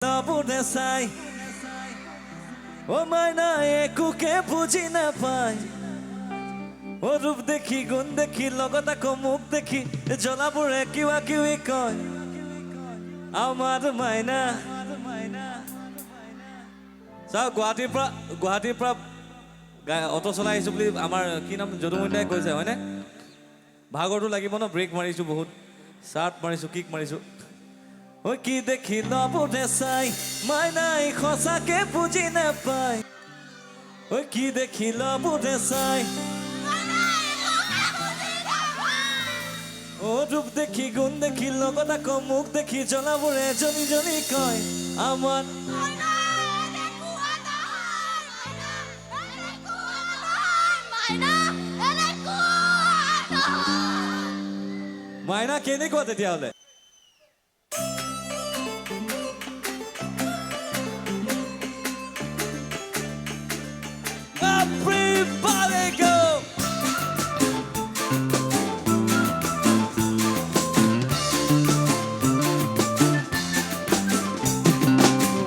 Labune sai O maina ekuke buji na pai O rup dekhi gun dekhi logota ko mukh dekhi jolabure kiwa kiwi koy Amar maina Sa Guwahati pra auto cholai ahisu boli amar ki naam Jodumundai koise hoine bhagor tu lagibo na break marisu bahut start marisu kick marisu O ki dekhi labune sai mainai khosake buji na pai O ki dekhi labune sai O rup dekhi gun dekhi logota ko mukh dekhi jolabure joni joni koy amar Maina কেনেকুৱা তেতিয়াহলে Everybody go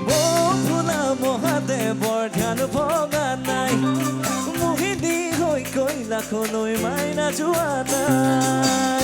Bopula mohadeবৰ ধ্যান ভঙা নাই মোহিনী হৈ কৈলাখলৈ মাইনা যোৱা নাই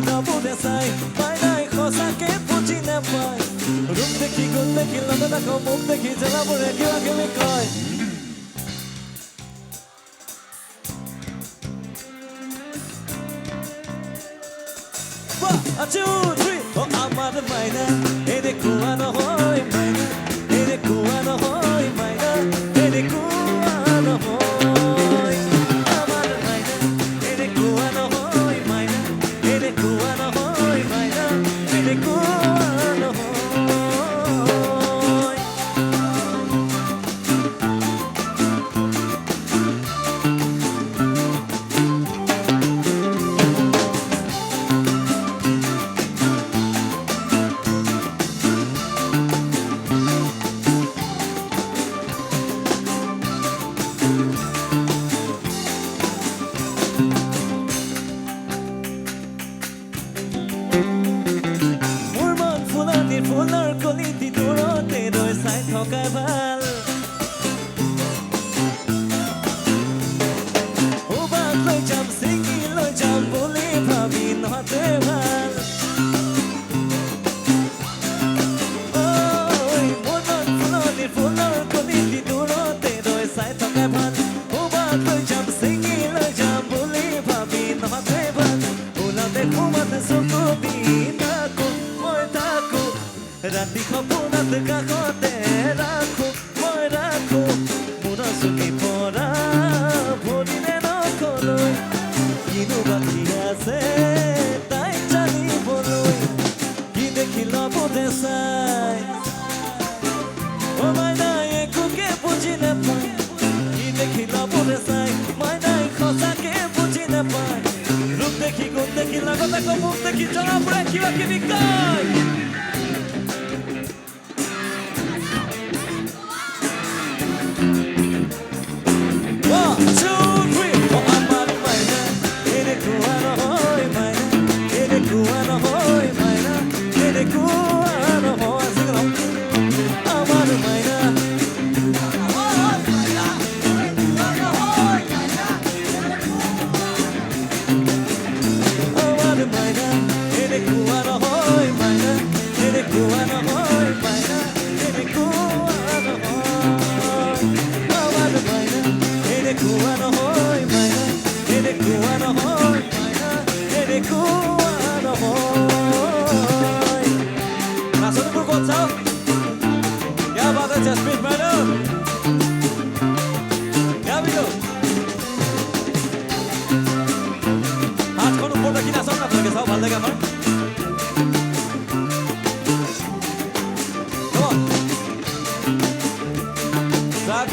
Labune sai mainai khosake buji na pai rup dekhi gun dekhi logota ko mukh dekhi jolabure kiwa kiwi koy 1 2 3 O amar maina ere kuwa no hoy maina ere kuwa no hoy maina ere kuwa no hoy amar maina ere kuwa no hoy maina ere kuwa no hoy maina ere kuwa no hoy ফুলৰ কলিটি দূৰতে ৰৈ চাই থকা ভাল উবাক লৈ যাম ছিঙি লৈ যাম বুলি ভাবি নহতে ভাল ফুলৰ কলিটি দূৰতে ৰৈ চাই থকা ভাল উবাক লৈ যাম ছিঙি লৈ যাম বুলি ভাবি নহতে ভাল ওলাওঁতে সোমাতে চকু দি Rati khopunat kakote rakho moi rakho mura suki pora bholile nokoloi kinu baki ase tai jani boloi ki dekhi labune sai O maina ekuke buji na pai ki dekhi labune sai maina khosake buji na pai rup dekhi gun dekhi lagota ko mukh dekhi jolabure kiwa kiwi koy マイナ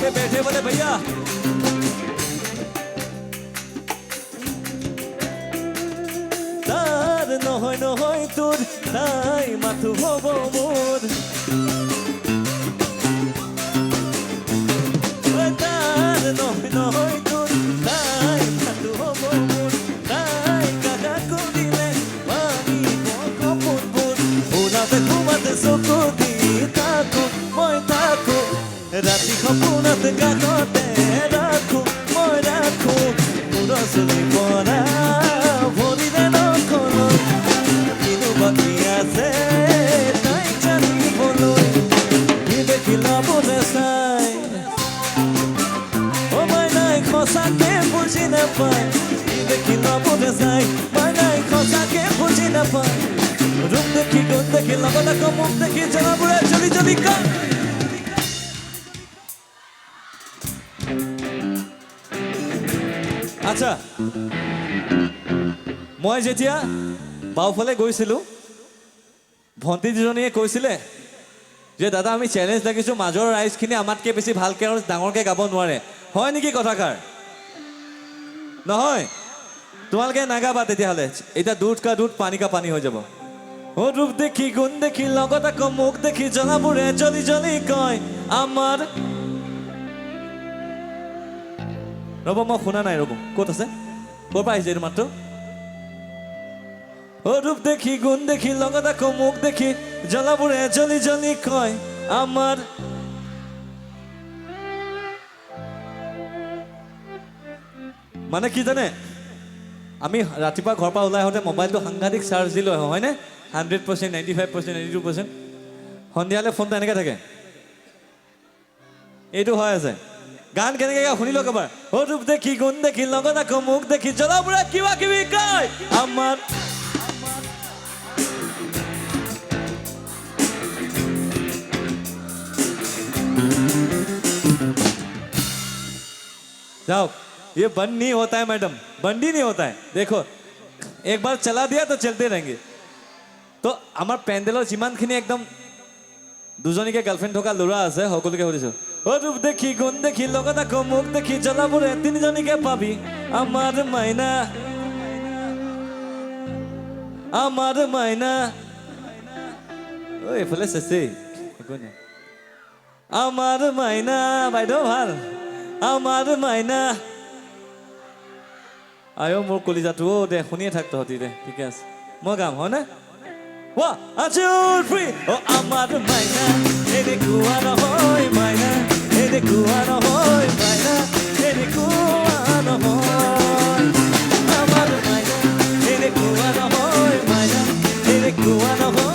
के बैठे बोले भैया तार নহয় নহয় তোর তাই Matthew হব মোর তার নহয় নহয় তোর তাই মাথু হব মোর তাই কাকা করিলে মানিব কপনবোৰ ওলাতে ঘুমাতে চকু দি থাকো মই থাকো ৰাতি সপোনত কাষতে ৰাখো মই ৰাখো মোৰ চুলি পৰা ভৰিৰে নখলৈ কিনো বাকী আছে তাই জানিবলৈ কি দেখিলা বোলে চাই অ মাইনাই সঁচাকে বুজি নাপায় কি দেখিলা বোলে চাই মাইনাই সঁচাকে বুজি নাপায় ৰূপ দেখি গুণ দেখি লগত আকৌ মুখ দেখি জনাবোৰে জলি জলি কয় আচ্ছা মই যেতিয়া বাওফালে গৈছিলোঁ ভণ্টি দুজনীয়ে কৈছিলে যে দাদা আমি চেলেঞ্জ লাগিছোঁ মাজৰ ৰাইজখিনি আমাতকৈ বেছি ভালকৈ আৰু ডাঙৰকৈ গাব নোৱাৰে হয় নেকি কথাষাৰ নহয় তোমালোকে নাগাবা তেতিয়াহ'লে এতিয়া দুধ কা দুধ পানী কা পানী হৈ যাব অ ৰূপ দেখি গুণ দেখি লগত আকৌ মুখ দেখি জনাবোৰে জলি জলি কয় আমাৰ ৰ'ব মই শুনা নাই ৰ'ব ক'ত আছে ক'ৰ পৰা আহিছে এইটো মাত্ৰ অ ৰূপ দেখি গুণ দেখি লগত আকৌ মুখ দেখি জ্বলাবোৰে জলি জলি কয় আমাৰ মানে কি জানে আমি ৰাতিপুৱা ঘৰৰ পৰা ওলাই আহোঁতে মোবাইলটো সাংঘাতিক চাৰ্জ দি লৈ আহোঁ হয়নে 100%, 95%, 82%। সন্ধিয়ালৈ ফোনটো এনেকৈ থাকে এইটো হৈ আছে গান কেনেকৈ গায় শুনি লওক এবাৰ অ ৰূপ দেখি গুণ দেখি লগত আকৌ মুখ দেখি জ্বলাবোৰে কিবা কিবি কয় আমাৰ जाओ ये बंद नहीं होता है मैडम बंद ही नहीं होता है देखो एक बार चला दिया तो चलते रहेंगे तो हमार पेंडेलर जिमानखिनि एकदम दुजनीके गार्लफ्रेंड থকা ল'ৰা আছে সকলোকে সুধিছো অ ৰূপ দেখি গুণ দেখি লগত আকৌ মুখ দেখি জ্বলাবোৰে তিনিজনীকে পাবি আমাৰ মাইনা ঐ এফালে চেচে একো নাই আমাৰ মাইনা বাইদেউ ভাল আমাৰ মাইনা আয়ো মোৰ কলিজাটো অ দে শুনিয়ে থাক তহঁতি দে ঠিকে আছে মই গাম হয় না One, two, three. Oh, আমার মাইনা এনে কুয়া নহয় মাইনা এনে কুয়া নহয় মাইনা এনে কুয়া নহয় আমার মাইনা এনে কুয়া নহয় মাইনা এনে কুয়া নহয়